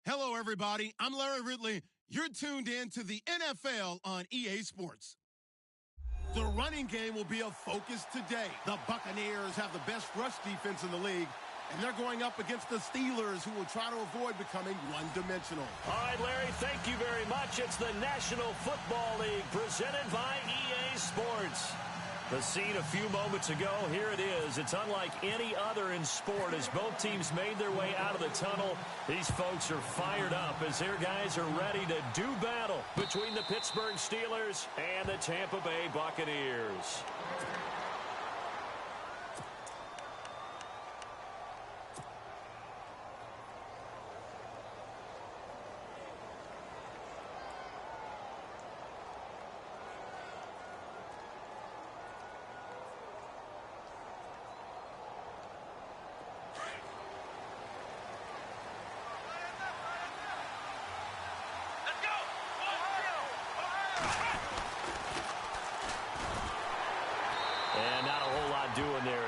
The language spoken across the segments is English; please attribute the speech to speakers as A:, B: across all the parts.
A: Hello, everybody. I'm Larry Ridley. You're tuned in to the NFL on EA Sports. The running game will be a focus today. The Buccaneers have the best rush defense in the league, and they're going up against the Steelers, who will try to avoid becoming one-dimensional.
B: All right, Larry, thank you very much. It's the National Football League presented by EA Sports. The scene a few moments ago, here it is. It's unlike any other in sport as both teams made their way out of the tunnel. These folks are fired up as their guys are ready to do battle between the Pittsburgh Steelers and the Tampa Bay Buccaneers.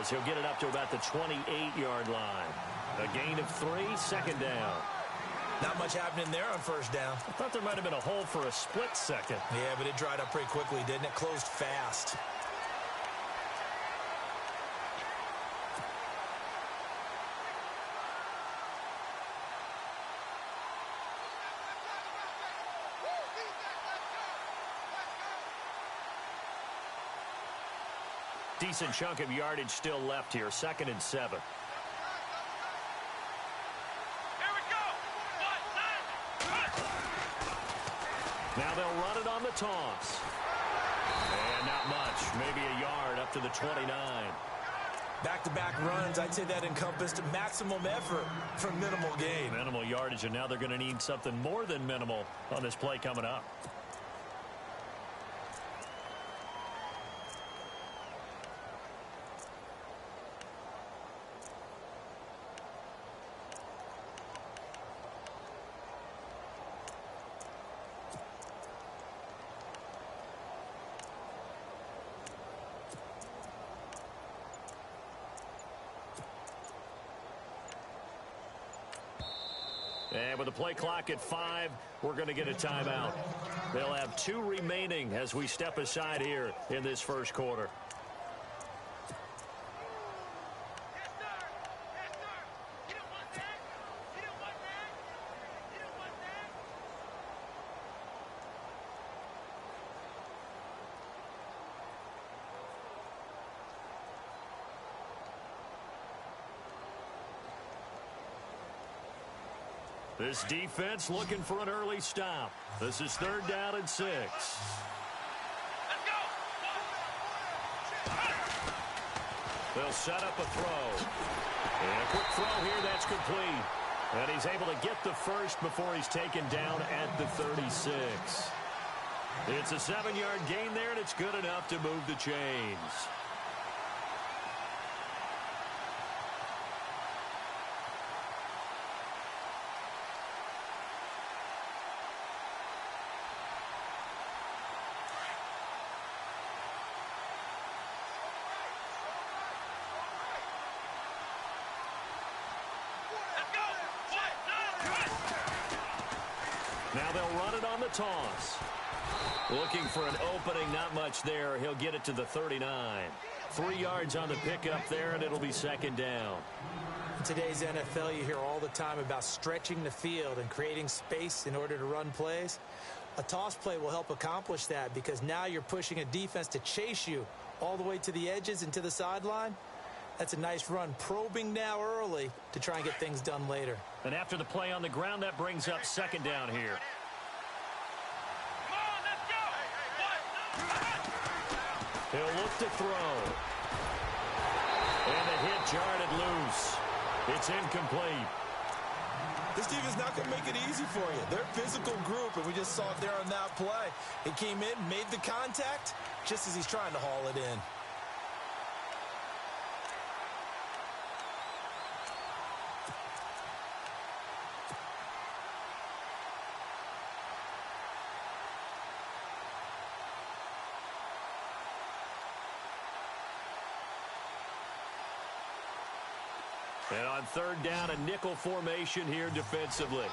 B: He'll get it up to about the 28-yard line. A gain of 3, second down.
C: Not much happening there on first down.
B: I thought there might have been a hole for a split second.
C: Yeah, but it dried up pretty quickly, didn't it? Closed fast.
B: Decent chunk of yardage still left here. 2nd and 7.
D: Here we go.
B: Now they'll run it on the toss. And not much. Maybe a yard up to the 29.
C: Back-to-back runs, I'd say that encompassed maximum effort for minimal gain.
B: Minimal yardage, and now they're going to need something more than minimal on this play coming up. And with the play clock at 5, we're going to get a timeout. They'll have 2 remaining as we step aside here in this first quarter. This defense looking for an early stop. This is 3rd down and 6.
D: Let's go.
B: They'll set up a throw. And a quick throw here, that's complete. And he's able to get the first before he's taken down at the 36. It's a 7-yard gain there, and it's good enough to move the chains. Now they'll run it on the toss. Looking for an opening, not much there. He'll get it to the 39. 3 yards on the pickup there, and it'll be 2nd down.
C: In today's NFL, you hear all the time about stretching the field and creating space in order to run plays. A toss play will help accomplish that because now you're pushing a defense to chase you all the way to the edges and to the sideline. That's a nice run, probing now early to try and get things done later.
B: And after the play on the ground, that brings up 2nd down here.
D: Come on, let's go.
B: He'll look to throw. And the hit jarred it loose. It's incomplete.
C: This team is not going to make it easy for you. They're a physical group, and we just saw it there on that play. It came in, made the contact, just as he's trying to haul it in.
B: And on 3rd down, a nickel formation here defensively.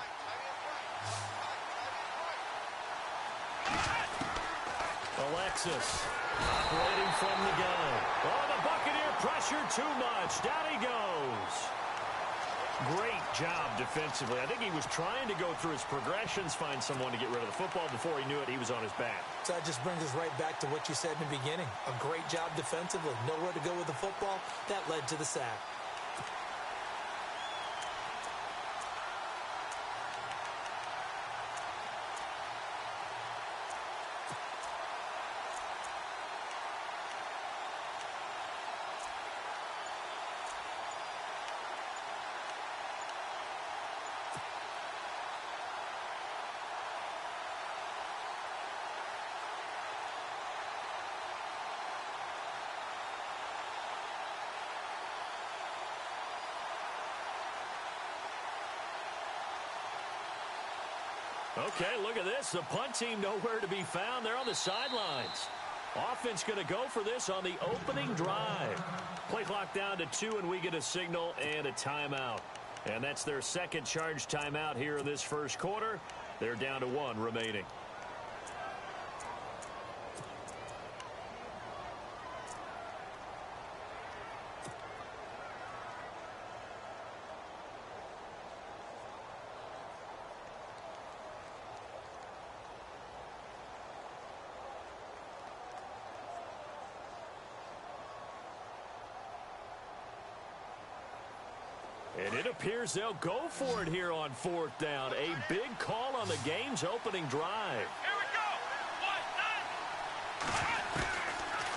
B: Alexis operating from the gun. Oh, the Buccaneer pressure too much. Down he goes. Great job defensively. I think he was trying to go through his progressions, find someone to get rid of the football. Before he knew it, he was on his back.
C: So that just brings us right back to what you said in the beginning. A great job defensively. Nowhere to go with the football. That led to the sack.
B: Okay, look at this. The punt team nowhere to be found. They're on the sidelines. Offense going to go for this on the opening drive. Play clock down to 2, and we get a signal and a timeout. And that's their second charge timeout here in this first quarter. They're down to 1 remaining. And it appears they'll go for it here on 4th down. A big call on the game's opening drive.
D: Here we go.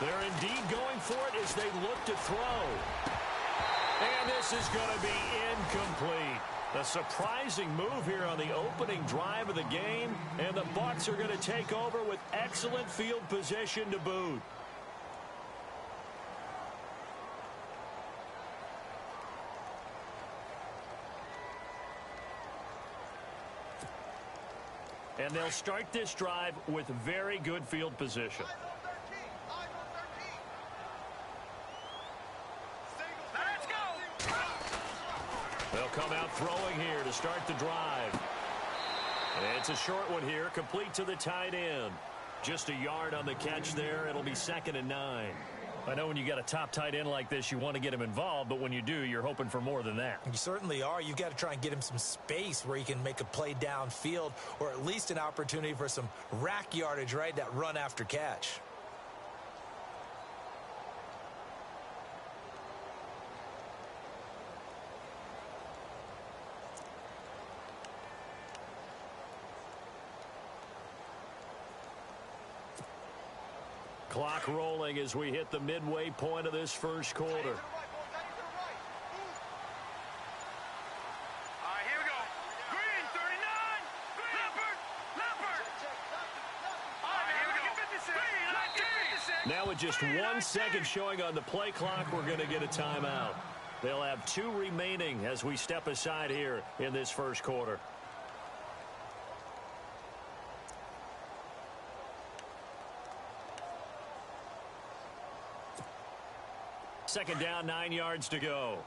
B: They're indeed going for it as they look to throw. And this is going to be incomplete. A surprising move here on the opening drive of the game. And the Bucs are going to take over with excellent field position to boot. And they'll start this drive with very good field position.
D: Let's go.
B: They'll come out throwing here to start the drive. And it's a short one here, complete to the tight end. Just a yard on the catch there. It'll be 2nd and 9. I know when you got a top tight end like this, you want to get him involved, but when you do, you're hoping for more than that.
C: You certainly are. You've got to try and get him some space where he can make a play downfield, or at least an opportunity for some rack yardage, right? That run after catch.
B: Clock rolling as we hit the midway point of this first quarter.
D: All right, here we go. Green, 39. Leopard. All right, here we go. Green, 56.
B: Now with just 1 second showing on the play clock, we're going to get a timeout. They'll have 2 remaining as we step aside here in this first quarter. Second down, 9 yards to go.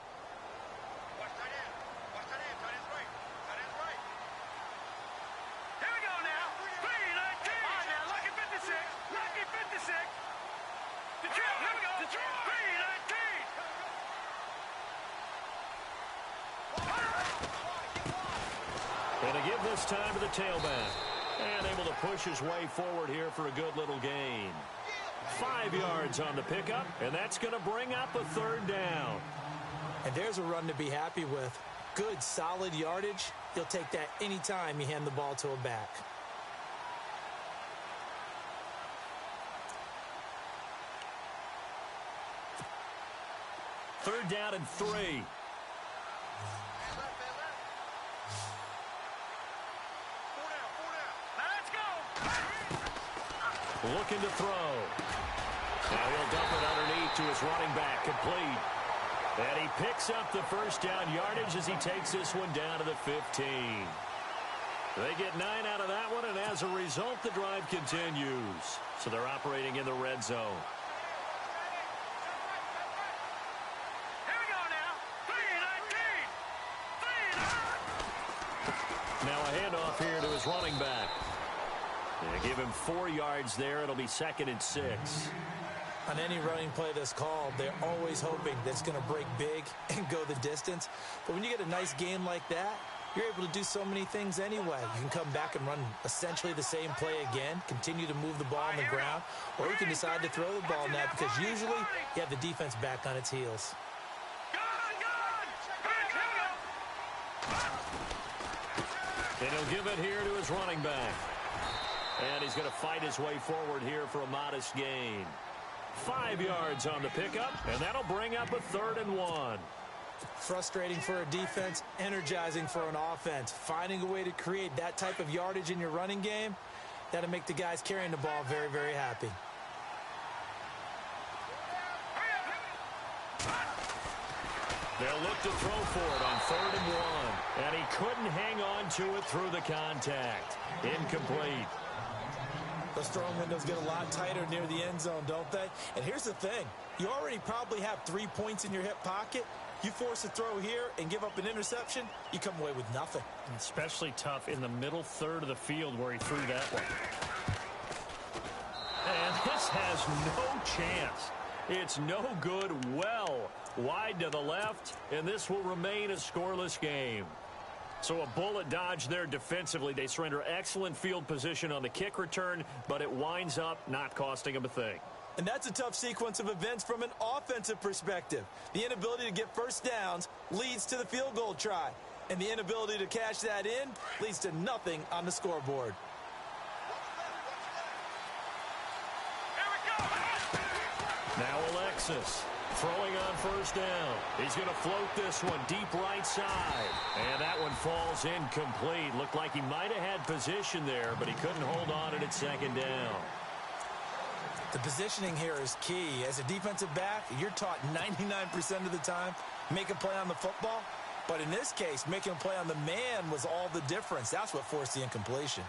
D: Watch tight end. Watch tight end. Tight end's right. Tight end's right. Here we go now. Green, 19. All right, now, lucky 56. Lucky 56. Detroit, here we go. Detroit. Green, 19.
B: Going to give this time to the tailback. And able to push his way forward here for a good little gain. 5 yards on the pickup, and that's going to bring up a 3rd down.
C: And there's a run to be happy with. Good, solid yardage. He'll take that anytime you hand the ball to a back.
B: Third down and 3.
D: Let's go.
B: Looking to throw. Now he'll dump it underneath to his running back, complete. And he picks up the first down yardage as he takes this one down to the 15. They get 9 out of that one, and as a result, the drive continues. So they're operating in the red zone.
D: Here we go now. 3-19.
B: Now a handoff here to his running back. They give him 4 yards there. It'll be 2nd and 6.
C: On any running play that's called, they're always hoping that it's going to break big and go the distance. But when you get a nice game like that, you're able to do so many things anyway. You can come back and run essentially the same play again, continue to move the ball on the ground, or you can decide to throw the ball now because usually you have the defense back on its heels.
B: And he'll give it here to his running back. And he's going to fight his way forward here for a modest gain. 5 yards on the pickup, and that'll bring up a 3rd and 1.
C: Frustrating for a defense, energizing for an offense. Finding a way to create that type of yardage in your running game, that'll make the guys carrying the ball very, very happy.
B: They'll look to throw for it on 3rd and 1. And he couldn't hang on to it through the contact. Incomplete.
C: Those throwing windows get a lot tighter near the end zone, don't they? And here's the thing. You already probably have 3 points in your hip pocket. You force a throw here and give up an interception, you come away with nothing.
B: Especially tough in the middle third of the field where he threw that one. And this has no chance. It's no good, well wide to the left, and this will remain a scoreless game. So a bullet dodge there defensively. They surrender excellent field position on the kick return, but it winds up not costing them a thing.
C: And that's a tough sequence of events from an offensive perspective. The inability to get first downs leads to the field goal try. And the inability to cash that in leads to nothing on the scoreboard.
B: Now Alexis throwing on 1st down. He's going to float this one deep right side. And that one falls incomplete. Looked like he might have had position there, but he couldn't hold on it at 2nd down.
C: The positioning here is key. As a defensive back, you're taught 99% of the time, make a play on the football. But in this case, making a play on the man was all the difference. That's what forced the incompletion.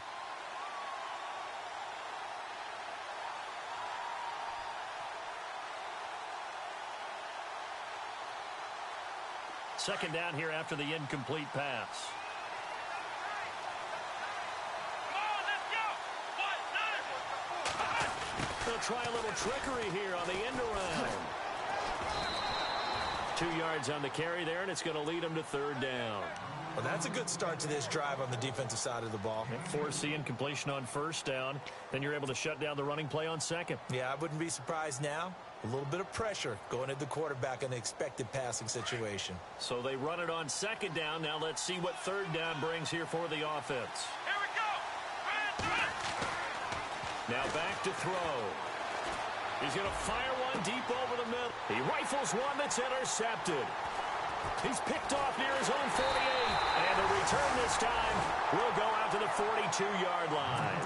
B: Second down here after the incomplete pass. They'll try a little trickery here on the end around. 2 yards on the carry there, and it's going to lead them to 3rd down.
C: Well, that's a good start to this drive on the defensive side of the ball.
B: Force the incompletion on 1st down. Then you're able to shut down the running play on 2nd.
C: Yeah, I wouldn't be surprised now. A little bit of pressure going at the quarterback in the expected passing situation.
B: So they run it on 2nd down. Now let's see what 3rd down brings here for the offense.
D: Here we go.
B: Now back to throw. He's going to fire one deep over the middle. He rifles one that's intercepted. He's picked off near his own 48. And the return this time will go out to the 42-yard line.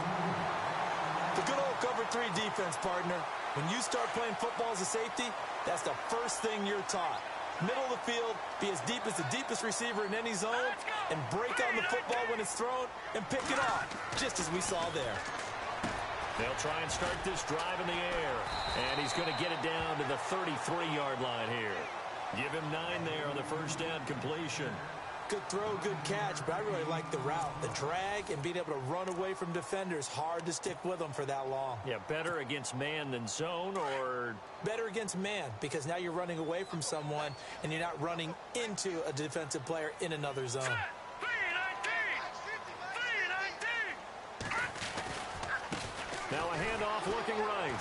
C: The good old cover 3 defense, partner. When you start playing football as a safety, that's the first thing you're taught. Middle of the field, be as deep as the deepest receiver in any zone, and break on the football when it's thrown and pick it off, just as we saw there.
B: They'll try and start this drive in the air. And he's going to get it down to the 33-yard line here. Give him 9 there on the 1st down completion.
C: Good throw, good catch, but I really like the route. The drag and being able to run away from defenders, hard to stick with them for that long.
B: Yeah, better against man than zone, or?
C: Better against man, because now you're running away from someone and you're not running into a defensive player in another zone.
B: Now a handoff looking right.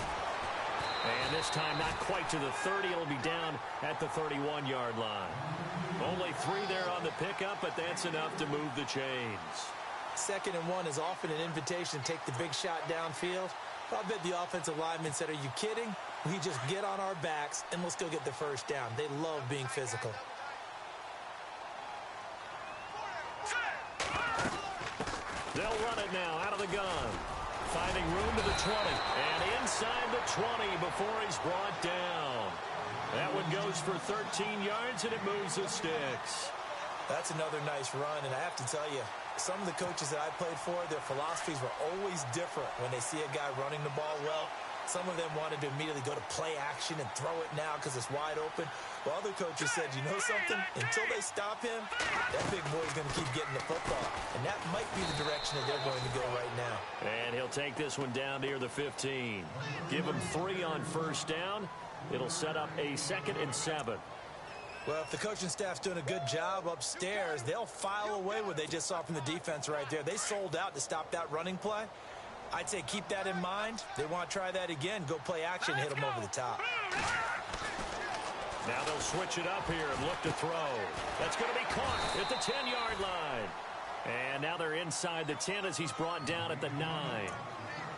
B: And this time not quite to the 30. It'll be down at the 31-yard line. Only 3 there on the pickup, but that's enough to move the chains.
C: 2nd and 1 is often an invitation to take the big shot downfield. But I bet the offensive linemen said, are you kidding? We just get on our backs and let's go get the 1st down. They love being physical.
B: They'll run it now out of the gun. Finding room to the 20. And inside the 20 before he's brought down. That one goes for 13 yards, and it moves the sticks.
C: That's another nice run, and I have to tell you, some of the coaches that I played for, their philosophies were always different when they see a guy running the ball well. Some of them wanted to immediately go to play action and throw it now because it's wide open. While other coaches said, you know something? Until they stop him, that big boy's going to keep getting the football. And that might be the direction that they're going to go right now.
B: And he'll take this one down near the 15. Give him 3 on first down. It'll set up a 2nd and 7.
C: Well, if the coaching staff's doing a good job upstairs, they'll file away what they just saw from the defense right there. They sold out to stop that running play. I'd say keep that in mind. They want to try that again. Go play action, hit them over the top.
B: Now they'll switch it up here and look to throw. That's going to be caught at the 10-yard line. And now they're inside the 10 as he's brought down at the 9.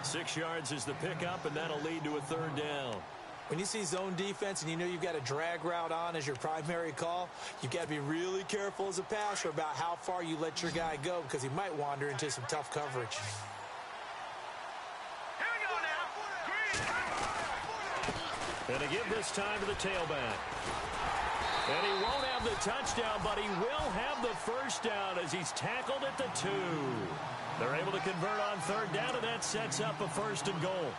B: 6 yards is the pickup, and that'll lead to a 3rd down.
C: When you see zone defense and you know you've got a drag route on as your primary call, you've got to be really careful as a passer about how far you let your guy go because he might wander into some tough coverage.
D: Here we go now.
B: And to give this time to the tailback. And he won't have the touchdown, but he will have the first down as he's tackled at the 2. They're able to convert on 3rd down, and that sets up a 1st and goal.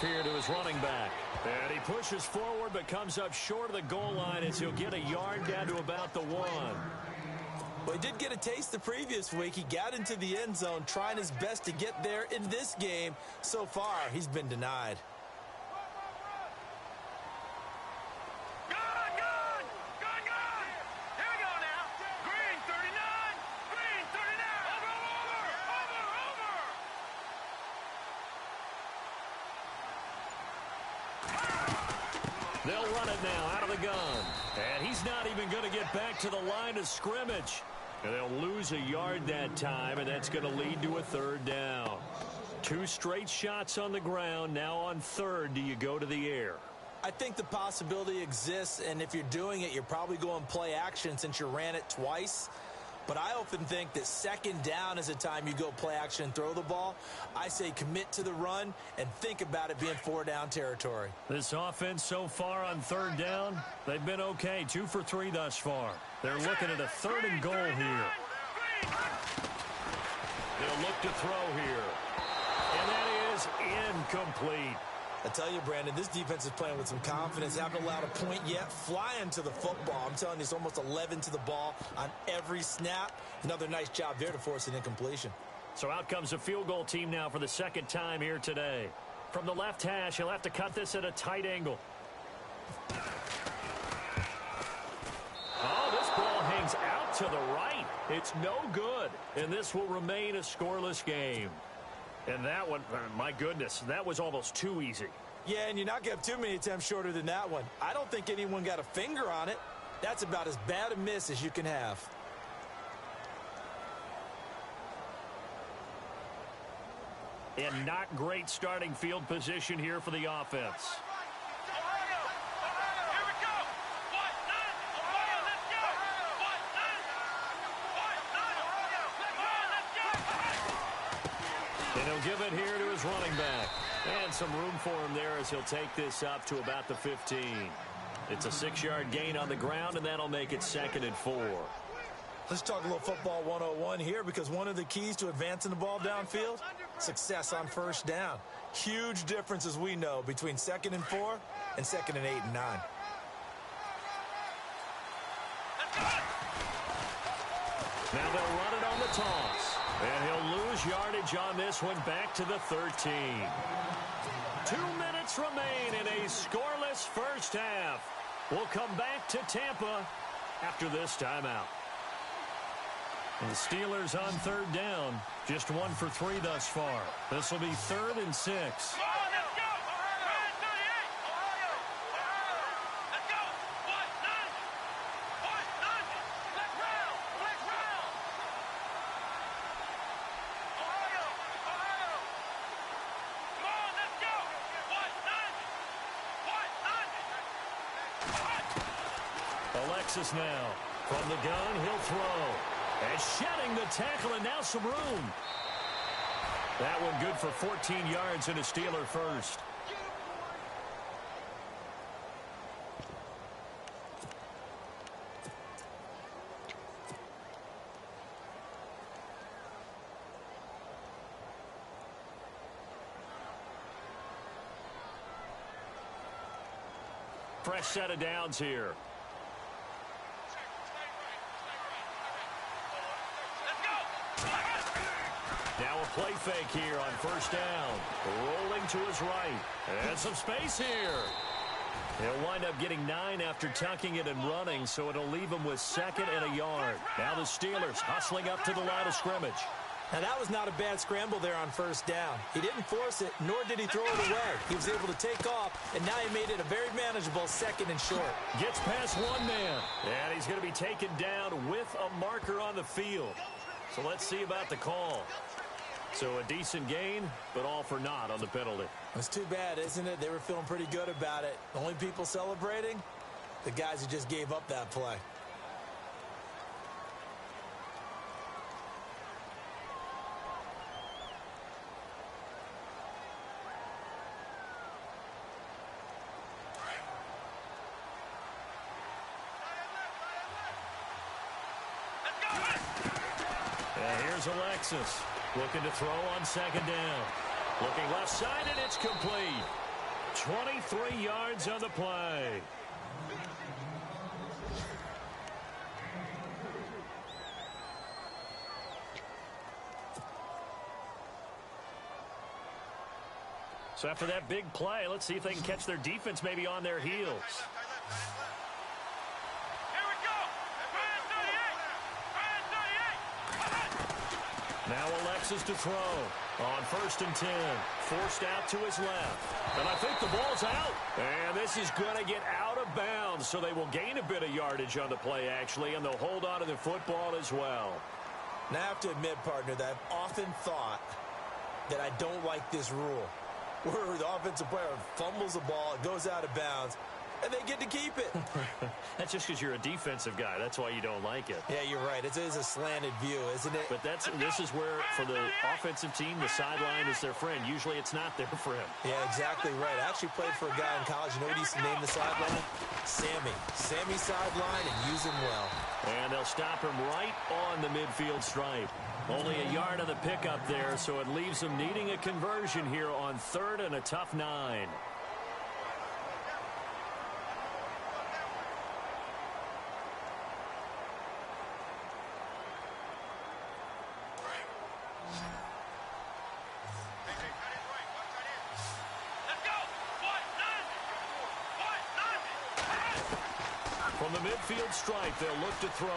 B: Here to his running back. And he pushes forward but comes up short of the goal line as he'll get a yard down to about the 1.
C: Well, he did get a taste the previous week. He got into the end zone trying his best to get there in this game. So far, he's been denied.
B: They'll run it now out of the gun. And he's not even going to get back to the line of scrimmage. And they'll lose a yard that time, and that's going to lead to a 3rd down. 2 straight shots on the ground. Now on 3rd, do you go to the air?
C: I think the possibility exists, and if you're doing it, you're probably going play action since you ran it twice. But I often think that 2nd down is the time you go play action and throw the ball. I say commit to the run and think about it being 4-down territory.
B: This offense so far on 3rd down, they've been okay. 2 for 3 thus far. They're looking at a 3rd and goal here. They'll look to throw here. And that is incomplete.
C: I tell you, Brandon, this defense is playing with some confidence. Haven't allowed a point yet. Flying to the football. I'm telling you, it's almost 11 to the ball on every snap. Another nice job there to force an incompletion.
B: So out comes a field goal team now for the 2nd time here today. From the left hash, he'll have to cut this at a tight angle. Oh, this ball hangs out to the right. It's no good. And this will remain a scoreless game. And that one, my goodness, that was almost too easy.
C: Yeah, and you're not going to have too many attempts shorter than that one. I don't think anyone got a finger on it. That's about as bad a miss as you can have.
B: And not great starting field position here for the offense. And he'll give it here to his running back. And some room for him there as he'll take this up to about the 15. It's a 6-yard gain on the ground, and that'll make it 2nd and 4.
C: Let's talk a little football 101 here, because one of the keys to advancing the ball downfield, success on 1st down. Huge difference, as we know, between 2nd and 4 and 2nd and 8 and 9.
B: Now they'll run it on the toss. And he'll lose yardage on this one back to the 13. 2 minutes remain in a scoreless first half. We'll come back to Tampa after this timeout. And the Steelers on 3rd down. Just 1 for 3 thus far. This will be 3rd and 6. Alexis now. From the gun, he'll throw. And shedding the tackle, and now some room. That one good for 14 yards and a Steeler first. Fresh set of downs here. Now a play fake here on first down. Rolling to his right. And some space here. He'll wind up getting 9 after tucking it and running, so it'll leave him with 2nd and a yard. Now the Steelers hustling up to the line of scrimmage.
C: Now, that was not a bad scramble there on first down. He didn't force it, nor did he throw it away. He was able to take off, and now he made it a very manageable 2nd and short.
B: Gets past one man, and he's going to be taken down with a marker on the field. So let's see about the call. So a decent gain, but all for naught on the penalty.
C: It's too bad, isn't it? They were feeling pretty good about it. The only people celebrating? The guys who just gave up that play.
B: And here's Alexis. Looking to throw on 2nd down. Looking left side, and it's complete. 23 yards on the play. So after that big play, let's see if they can catch their defense maybe on their heels. Now Alexis to throw on 1st and 10. Forced out to his left. And I think the ball's out. And this is going to get out of bounds, so they will gain a bit of yardage on the play, actually, and they'll hold on to the football as well.
C: Now, I have to admit, partner, that I've often thought that I don't like this rule, where the offensive player fumbles the ball, it goes out of bounds, and they get to keep it.
B: That's just because you're a defensive guy. That's why you don't like it.
C: Yeah, you're right. It is a slanted view, isn't it?
B: But this is where, for the offensive team, the sideline is their friend. Usually it's not there for him.
C: Yeah, exactly right. I actually played for a guy in college. You know what he used to name the sideline? Sammy. Sammy sideline, and use him well.
B: And they'll stop him right on the midfield stripe. Only a yard of the pickup there, so it leaves them needing a conversion here on 3rd and a tough 9. From the midfield stripe, they'll look to throw.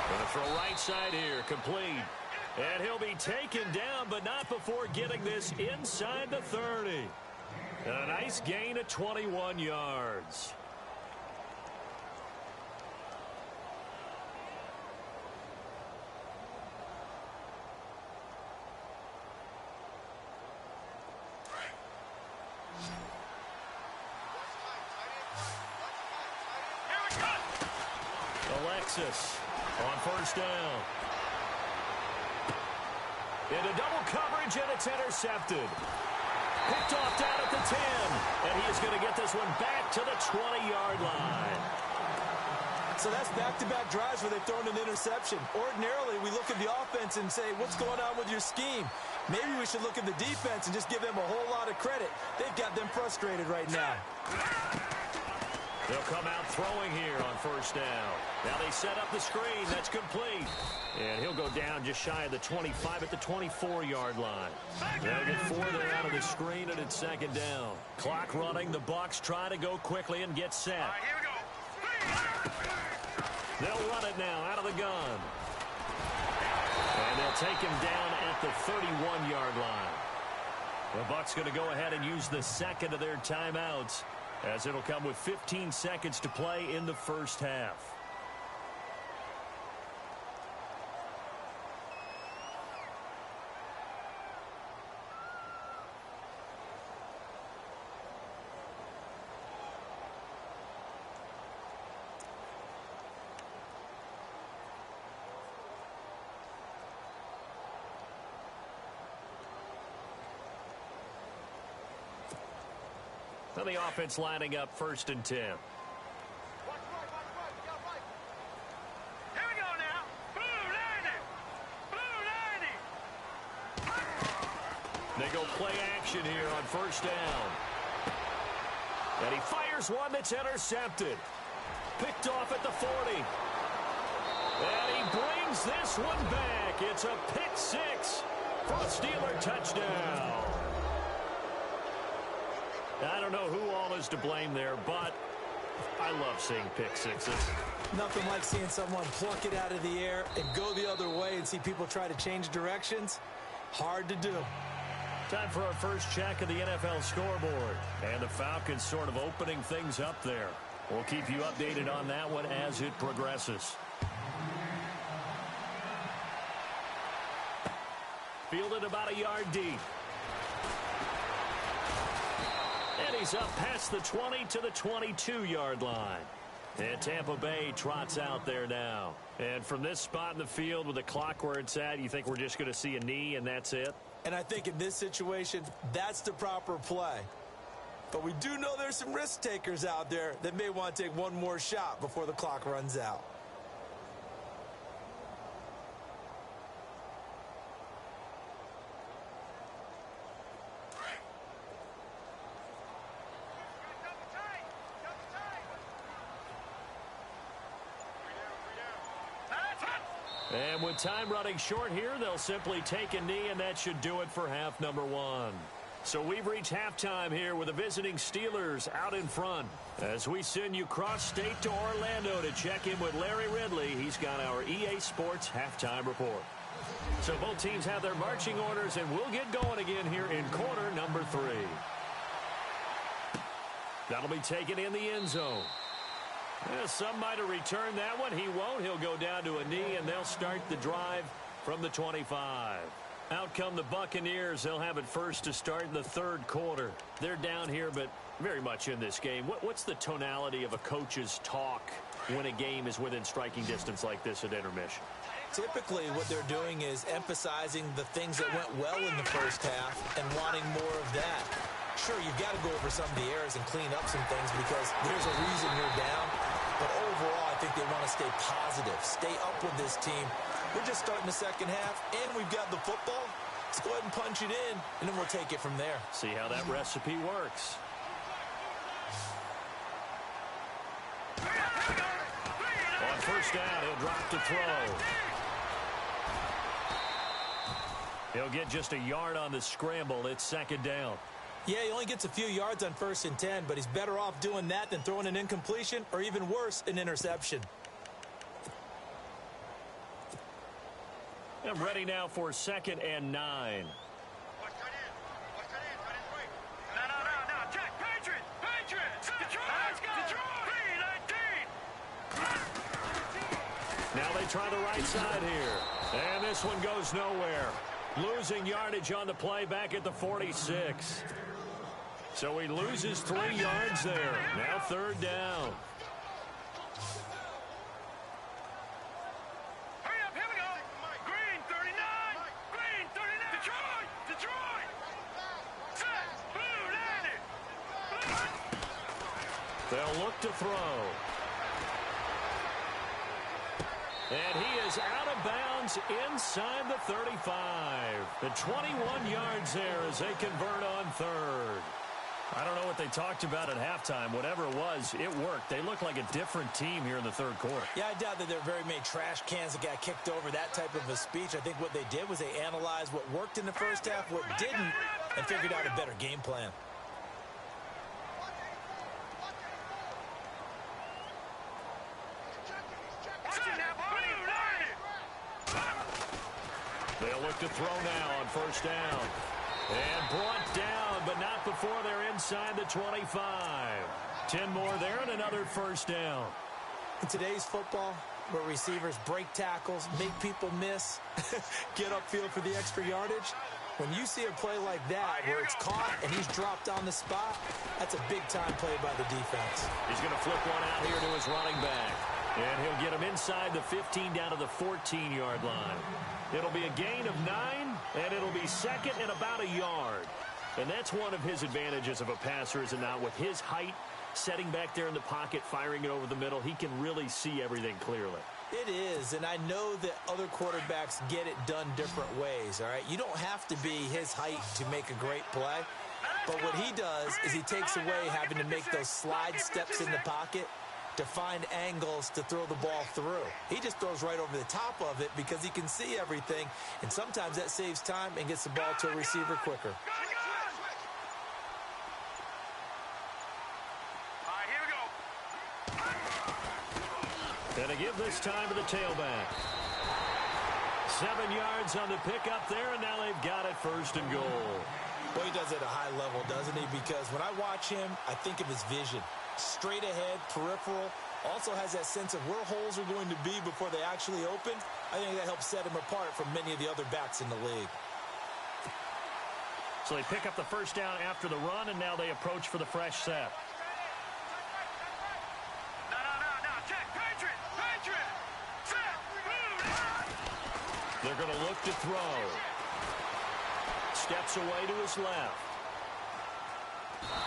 B: Going to throw right side here, complete. And he'll be taken down, but not before getting this inside the 30. And a nice gain of 21 yards. Alexis on 1st down. Into double coverage, and it's intercepted. Picked off down at the 10. And he is going to get this one back to the 20-yard line.
C: So that's back-to-back drives where they've thrown an interception. Ordinarily, we look at the offense and say, what's going on with your scheme? Maybe we should look at the defense and just give them a whole lot of credit. They've got them frustrated right now.
B: They'll come out throwing here on 1st down. Now they set up the screen. That's complete. And he'll go down just shy of the 25 at the 24-yard line. They'll get 4 there out of the screen, and it's 2nd down. Clock running. The Bucs try to go quickly and get set.
D: All right, here we go.
B: They'll run it now out of the gun. And they'll take him down at the 31-yard line. The Bucs going to go ahead and use the 2nd of their timeouts, as it'll come with 15 seconds to play in the first half. Now the offense lining up 1st and 10.
D: Here we go now. Blue 90. Blue 90.
B: They go play action here on 1st down. And he fires one that's intercepted. Picked off at the 40. And he brings this one back. It's a pick six for a Steeler touchdown. I don't know who all is to blame there, but I love seeing pick sixes.
C: Nothing like seeing someone pluck it out of the air and go the other way and see people try to change directions. Hard to do.
B: Time for our first check of the NFL scoreboard. And the Falcons sort of opening things up there. We'll keep you updated on that one as it progresses. Fielded about a yard deep. And he's up past the 20 to the 22-yard line. And Tampa Bay trots out there now. And from this spot in the field with the clock where it's at, you think we're just going to see a knee and that's it?
C: And I think in this situation, that's the proper play. But we do know there's some risk takers out there that may want to take one more shot before the clock runs out.
B: And with time running short here, they'll simply take a knee, and that should do it for half number one. So we've reached halftime here with the visiting Steelers out in front. As we send you cross-state to Orlando to check in with Larry Ridley, he's got our EA Sports halftime report. So both teams have their marching orders, and we'll get going again here in quarter number 3. That'll be taken in the end zone. Yeah, some might have returned that one. He won't. He'll go down to a knee, and they'll start the drive from the 25. Out come the Buccaneers. They'll have it first to start in the third quarter. They're down here, but very much in this game. What's the tonality of a coach's talk when a game is within striking distance like this at intermission?
C: Typically, what they're doing is emphasizing the things that went well in the first half and wanting more of that. Sure, you've got to go over some of the errors and clean up some things because there's a reason you're down. But overall, I think they want to stay positive, stay up with this team. We're just starting the second half, and we've got the football. Let's go ahead and punch it in, and then we'll take it from there.
B: See how that recipe works. On first down, he'll drop to throw. He'll get just a yard on the scramble. It's second down.
C: Yeah, he only gets a few yards on 1st and 10, but he's better off doing that than throwing an incompletion or even worse, an interception.
B: I'm ready now for 2nd and 9.
D: No, check. Patriots. Detroit.
B: Now they try the right side here. And this one goes nowhere. Losing yardage on the play back at the 46. So he loses 3 yards there. Now 3rd down.
D: Hurry up, here we go. Green 39. Detroit. Set. Blue landed.
B: They'll look to throw. And he is out of bounds inside the 35. The 21 yards there as they convert on 3rd. I don't know what they talked about at halftime. Whatever it was, it worked. They look like a different team here in the 3rd quarter.
C: Yeah, I doubt that there are very many trash cans that got kicked over, that type of a speech. I think what they did was they analyzed what worked in the first half, what didn't, and figured out a better game plan.
B: They'll look to throw now on 1st down. And brought down, but not before they're inside the 25. 10 more there and another 1st down.
C: In today's football, where receivers break tackles, make people miss, get upfield for the extra yardage, when you see a play like that where it's caught and he's dropped on the spot, that's a big-time play by the defense.
B: He's going to flip one out here to his running back. And he'll get him inside the 15 down to the 14-yard line. It'll be a gain of 9, and it'll be 2nd and about a yard. And that's one of his advantages of a passer, is it not? With his height, setting back there in the pocket, firing it over the middle, he can really see everything clearly.
C: It is, and I know that other quarterbacks get it done different ways, all right? You don't have to be his height to make a great play, But what he does is he takes away having to make those slide steps in the pocket to find angles to throw the ball through. He just throws right over the top of it because he can see everything, and sometimes that saves time and gets the ball to a receiver quicker.
D: All right, here we go.
B: And to give this time to the tailback. 7 yards on the pickup there, and now they've got it 1st and goal.
C: Well, he does it at a high level, doesn't he? Because when I watch him, I think of his vision. Straight ahead, peripheral, also has that sense of where holes are going to be before they actually open. I think that helps set him apart from many of the other backs in the league.
B: So they pick up the 1st down after the run, and now they approach for the fresh set.
D: No. Check. Patriot. Set.
B: They're going to look to throw. Steps away to his left.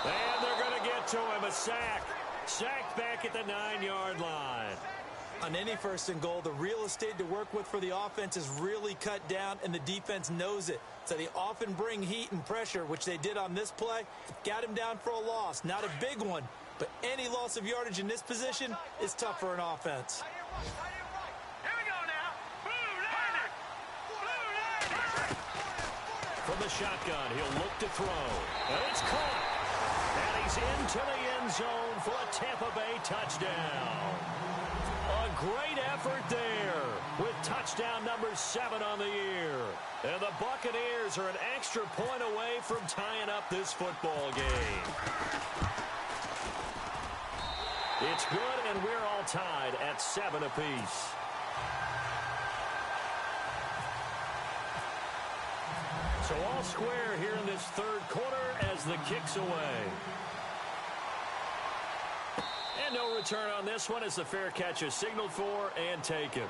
B: And they're going to get to him. A sack. Sacked back at the 9-yard line.
C: On any 1st and goal, the real estate to work with for the offense is really cut down, and the defense knows it. So they often bring heat and pressure, which they did on this play. Got him down for a loss. Not a big one, but any loss of yardage in this position is tough for an offense.
D: Here we go now. Blue
B: From the shotgun, he'll look to throw. And it's caught. And he's into the end zone for a Tampa Bay touchdown. A great effort there with touchdown number 7 on the year. And the Buccaneers are an extra point away from tying up this football game. It's good, and we're all tied at 7 apiece. So all square here in this 3rd quarter as the kick's away. And no return on this one as the fair catch is signaled for and taken.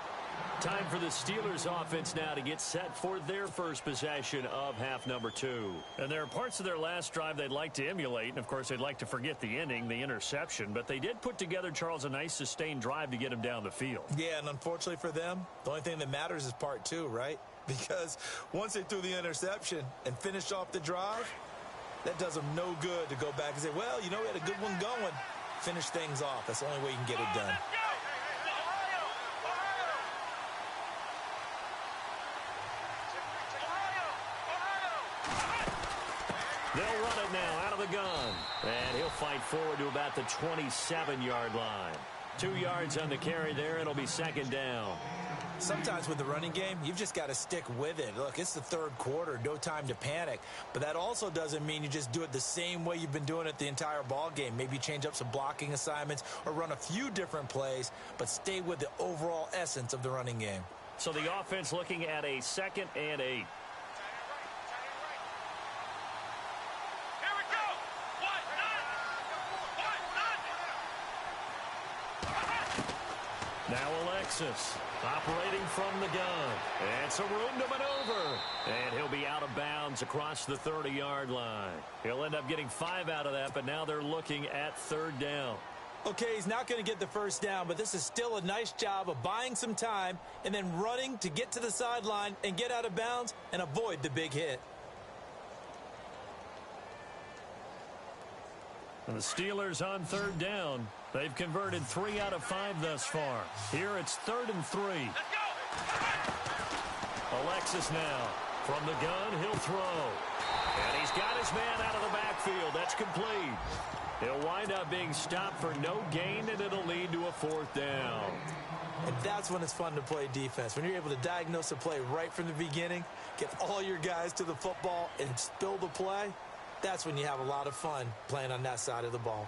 B: Time for the Steelers offense now to get set for their first possession of half number 2. And there are parts of their last drive they'd like to emulate. And, of course, they'd like to forget the ending, the interception. But they did put together, Charles, a nice sustained drive to get him down the field.
C: Yeah, and unfortunately for them, the only thing that matters is part 2, right? Because once they threw the interception and finished off the drive, that does them no good to go back and say, well, you know, we had a good one going. Finish things off. That's the only way you can get it done.
B: They'll run it now out of the gun. And he'll fight forward to about the 27-yard line. 2 yards on the carry there. It'll be 2nd down.
C: Sometimes with the running game, you've just got to stick with it. Look, it's the 3rd quarter, no time to panic. But that also doesn't mean you just do it the same way you've been doing it the entire ball game. Maybe change up some blocking assignments or run a few different plays, but stay with the overall essence of the running game.
B: So the offense looking at a 2nd and 8. Now Alexis operating from the gun. And some room to maneuver. And he'll be out of bounds across the 30-yard line. He'll end up getting 5 out of that, but now they're looking at 3rd down.
C: Okay, he's not going to get the 1st down, but this is still a nice job of buying some time and then running to get to the sideline and get out of bounds and avoid the big hit.
B: And the Steelers on 3rd down. They've converted 3 out of 5 thus far. Here it's 3rd and 3.
D: Let's go!
B: Alexis now. From the gun, he'll throw. And he's got his man out of the backfield. That's complete. He'll wind up being stopped for no gain, and it'll lead to a 4th down.
C: And that's when it's fun to play defense. When you're able to diagnose a play right from the beginning, get all your guys to the football, and spill the play, that's when you have a lot of fun playing on that side of the ball.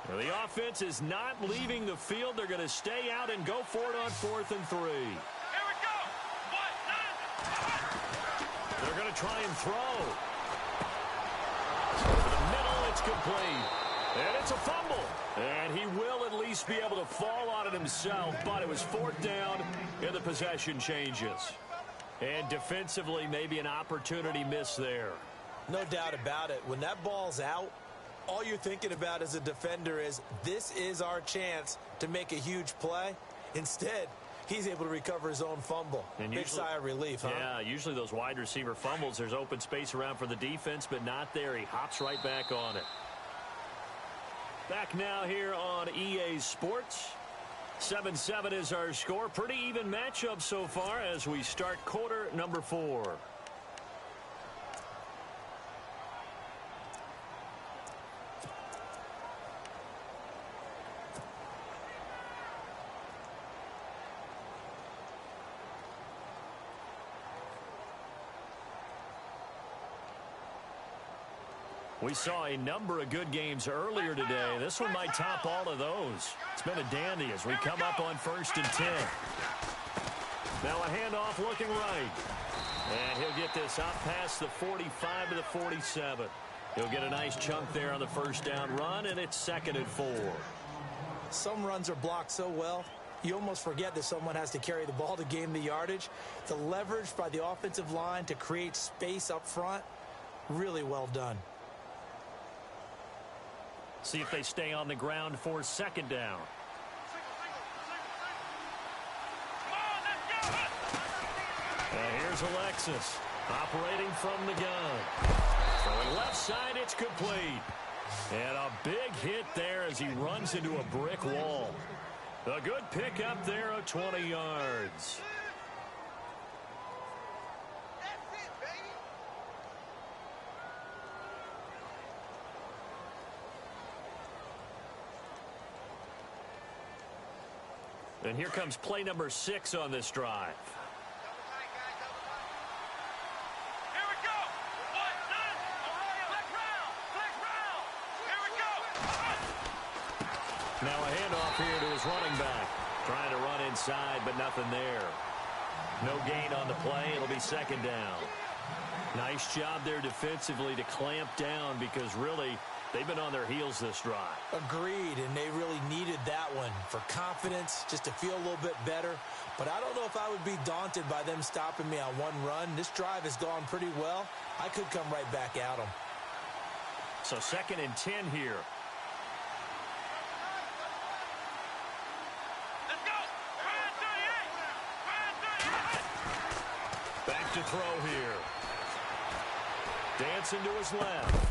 B: The offense is not leaving the field. They're going to stay out and go for it on 4th and 3.
D: Here we go!
B: They're going to try and throw. To the middle, it's complete. And it's a fumble. And he will at least be able to fall on it himself, but it was 4th down, and the possession changes. And defensively, maybe an opportunity miss there.
C: No doubt about it. When that ball's out, all you're thinking about as a defender is, this is our chance to make a huge play. Instead, he's able to recover his own fumble. And big sigh of relief, huh?
B: Yeah, usually those wide receiver fumbles, there's open space around for the defense, but not there. He hops right back on it. Back now here on EA Sports. 7-7 is our score. Pretty even matchup so far as we start quarter number 4. We saw a number of good games earlier today. This one might top all of those. It's been a dandy as we come up on 1st and 10. Now a handoff looking right. And he'll get this out past the 45 to the 47. He'll get a nice chunk there on the first down run, and it's 2nd and 4.
C: Some runs are blocked so well, you almost forget that someone has to carry the ball to gain the yardage. The leverage by the offensive line to create space up front, really well done.
B: See if they stay on the ground for 2nd down. And here's Alexis operating from the gun. Throwing left side, it's complete. And a big hit there as he runs into a brick wall. A good pickup there of 20 yards. And here comes play number 6 on this drive.
D: Here we go. Flex round. Here we go.
B: Now a handoff here to his running back. Trying to run inside, but nothing there. No gain on the play. It'll be 2nd down. Nice job there defensively to clamp down because really they've been on their heels this drive.
C: Agreed, and they really needed that one for confidence, just to feel a little bit better. But I don't know if I would be daunted by them stopping me on one run. This drive has gone pretty well. I could come right back at them.
B: So 2nd and 10 here.
D: Let's go.
B: Back to throw here. Dancing to his left.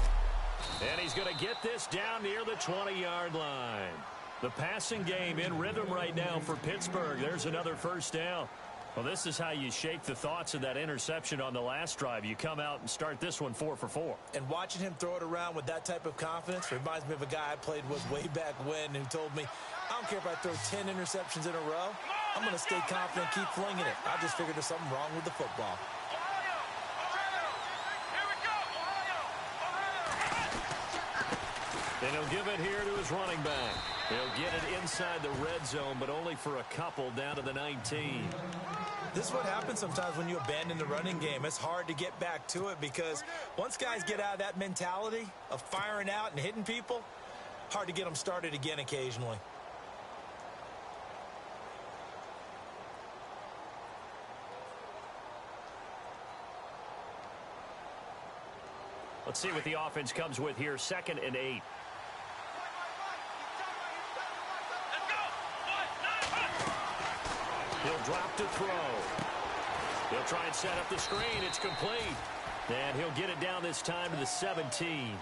B: And he's going to get this down near the 20-yard line. The passing game in rhythm right now for Pittsburgh. There's another first down. Well, this is how you shake the thoughts of that interception on the last drive. You come out and start this one 4 for 4.
C: And watching him throw it around with that type of confidence reminds me of a guy I played with way back when who told me, I don't care if I throw 10 interceptions in a row. I'm going to stay confident, keep flinging it. I just figured there's something wrong with the football.
B: And he'll give it here to his running back. He'll get it inside the red zone, but only for a couple down to the 19.
C: This is what happens sometimes when you abandon the running game. It's hard to get back to it because once guys get out of that mentality of firing out and hitting people, hard to get them started again occasionally.
B: Let's see what the offense comes with here. 2nd and 8. He'll drop to throw. He'll try and set up the screen. It's complete. And he'll get it down this time to the 17.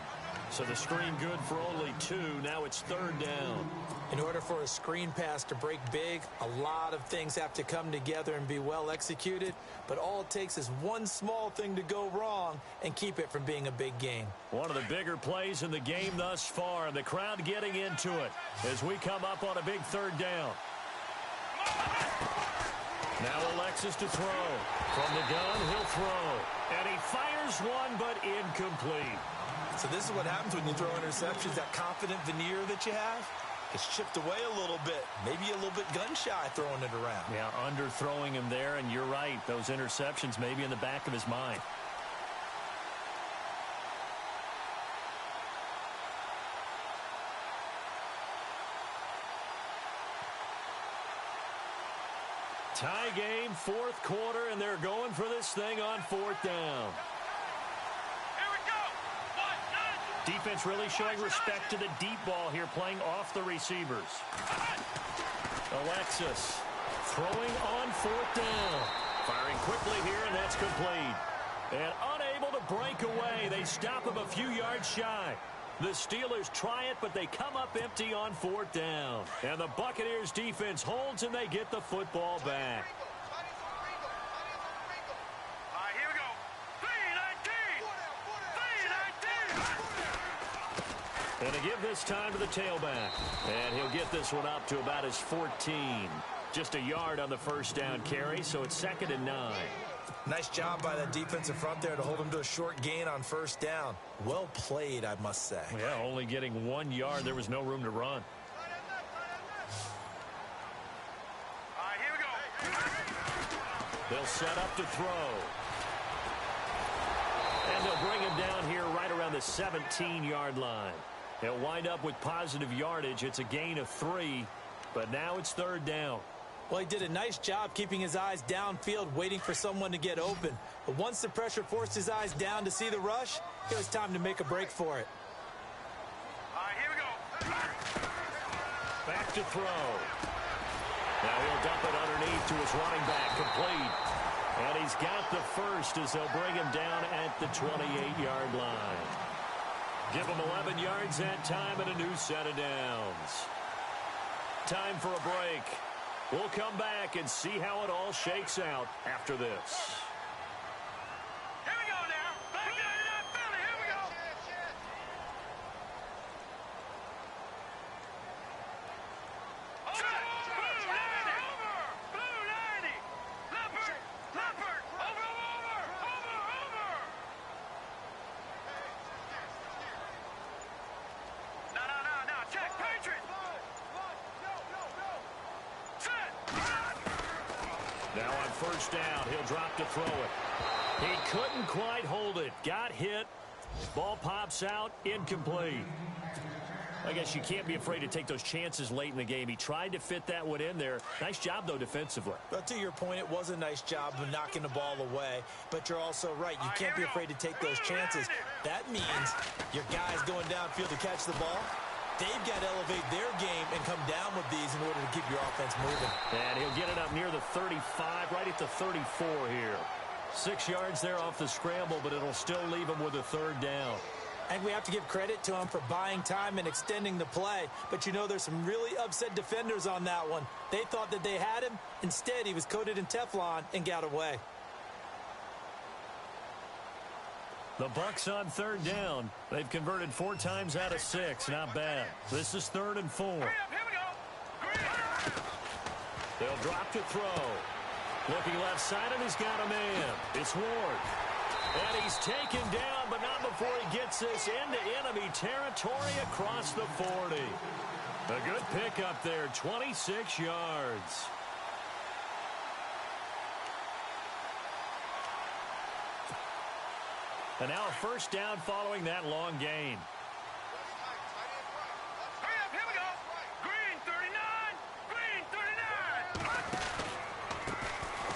B: So the screen good for only 2. Now it's 3rd down.
C: In order for a screen pass to break big, a lot of things have to come together and be well executed. But all it takes is one small thing to go wrong and keep it from being a big gain.
B: One of the bigger plays in the game thus far. The crowd getting into it as we come up on a big 3rd down. Now Alexis to throw. From the gun, he'll throw. And he fires one, but incomplete.
C: So this is what happens when you throw interceptions. That confident veneer that you have gets chipped away a little bit. Maybe a little bit gun-shy throwing it around.
B: Yeah, underthrowing him there, and you're right. Those interceptions may be in the back of his mind. Tie game, 4th quarter, and they're going for this thing on 4th down.
D: Here we go. 1, 9,
B: Defense really showing respect to the deep ball here, playing off the receivers. Alexis throwing on 4th down. Firing quickly here, and that's complete. And unable to break away. They stop him a few yards shy. The Steelers try it, but they come up empty on 4th down. And the Buccaneers defense holds, and they get the football back.
D: Here we go. 3-19. 3-19.
B: And to give this time to the tailback. And he'll get this one up to about his 14. Just a yard on the first down carry, so it's 2nd and 9.
C: Nice job by the defensive front there to hold him to a short gain on 1st down. Well played, I must say.
B: Yeah, only getting 1 yard. There was no room to run.
D: Here we go.
B: They'll set up to throw. And they'll bring him down here right around the 17-yard line. He'll wind up with positive yardage. It's a gain of 3, but now it's 3rd down.
C: Well, he did a nice job keeping his eyes downfield, waiting for someone to get open. But once the pressure forced his eyes down to see the rush, it was time to make a break for it.
D: Here we go.
B: Back to throw. Now he'll dump it underneath to his running back, complete. And he's got the first as they'll bring him down at the 28-yard line. Give him 11 yards that time and a new set of downs. Time for a break. We'll come back and see how it all shakes out after this.
D: Here we go now. Back to that Philly. Here we go. Blue 90. Leopard. Over. No. Check. Patriot.
B: Now on 1st down, he'll drop to throw it. He couldn't quite hold it. Got hit. Ball pops out. Incomplete. I guess you can't be afraid to take those chances late in the game. He tried to fit that one in there. Nice job, though, defensively.
C: But to your point, it was a nice job of knocking the ball away. But you're also right. You can't be afraid to take those chances. That means your guys going downfield to catch the ball, they've got to elevate their game and come down with these in order to keep your offense moving.
B: And he'll get it up near the 35, right at the 34 here. 6 yards there off the scramble, but it'll still leave him with a 3rd down.
C: And we have to give credit to him for buying time and extending the play. But you know, there's some really upset defenders on that one. They thought that they had him. Instead, he was coated in Teflon and got away.
B: The Bucs on 3rd down. They've converted 4 times out of 6. Not bad. This is 3rd and 4.
D: Here we go.
B: They'll drop to throw. Looking left side, and he's got a man. It's Ward. And he's taken down, but not before he gets this into enemy territory across the 40. A good pickup there, 26 yards. And now a 1st down following that long gain.
D: Here we go. Green 39.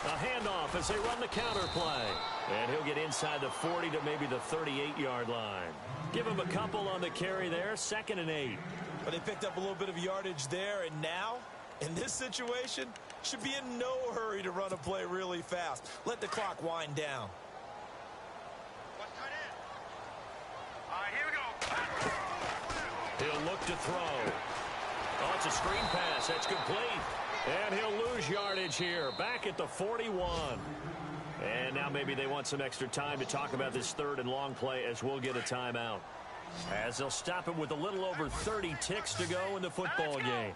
B: A handoff as they run the counter play. And he'll get inside the 40 to maybe the 38-yard line. Give him a couple on the carry there, 2nd and 8.
C: But they picked up a little bit of yardage there, and now, in this situation, should be in no hurry to run a play really fast. Let the clock wind down.
D: Here we go.
B: He'll look to throw. Oh, it's a screen pass. That's complete. And he'll lose yardage here, back at the 41. And now maybe they want some extra time to talk about this 3rd and long play as we'll get a timeout. As they'll stop him with a little over 30 ticks to go in the football game.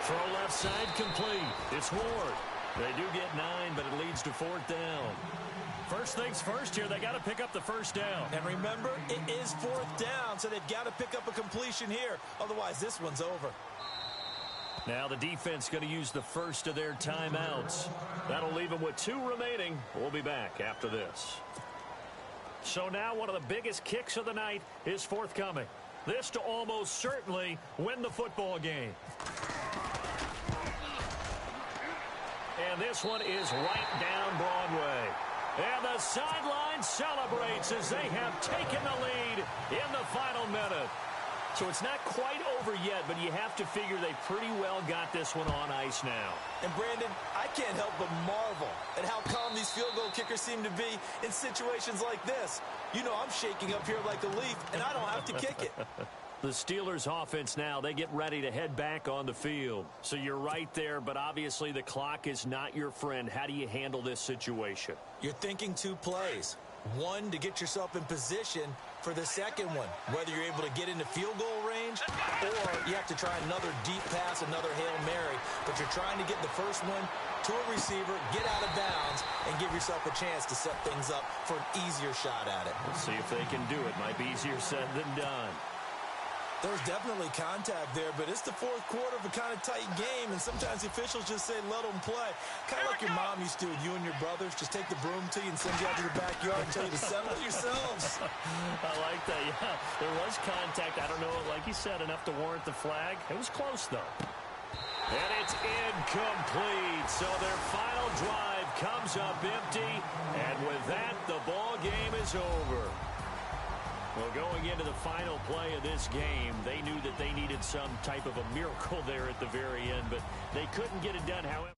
B: Throw left side complete. It's Ward. They do get 9, but it leads to 4th down. First things first here, they got to pick up the 1st down.
C: And remember, it is 4th down, so they've got to pick up a completion here. Otherwise, this one's over.
B: Now the defense going to use the first of their timeouts. That'll leave them with 2 remaining. We'll be back after this. So now one of the biggest kicks of the night is forthcoming. This to almost certainly win the football game. And this one is right down Broadway. And the sideline celebrates as they have taken the lead in the final minute. So it's not quite over yet, but you have to figure they pretty well got this one on ice now.
C: And, Brandon, I can't help but marvel at how calm these field goal kickers seem to be in situations like this. You know I'm shaking up here like a leaf, and I don't have to kick it.
B: The Steelers offense now, they get ready to head back on the field. So you're right there, but obviously the clock is not your friend. How do you handle this situation?
C: You're thinking two plays. One, to get yourself in position for the second one, whether you're able to get into field goal range or you have to try another deep pass, another Hail Mary, but you're trying to get the first one to a receiver, get out of bounds, and give yourself a chance to set things up for an easier shot at it.
B: Let's see if they can do it. Might be easier said than done.
C: There's definitely contact there, but it's the fourth quarter of a kind of tight game, and sometimes the officials just say, let them play. Kind of like your mom used to with you and your brothers. Just take the broom to you and send you out to the backyard and tell you to settle it yourselves.
B: I like that, yeah. There was contact. I don't know, like you said, enough to warrant the flag. It was close, though. And it's incomplete. So their final drive comes up empty, and with that, the ball game is over. Well, going into the final play of this game, they knew that they needed some type of a miracle there at the very end, but they couldn't get it done. However,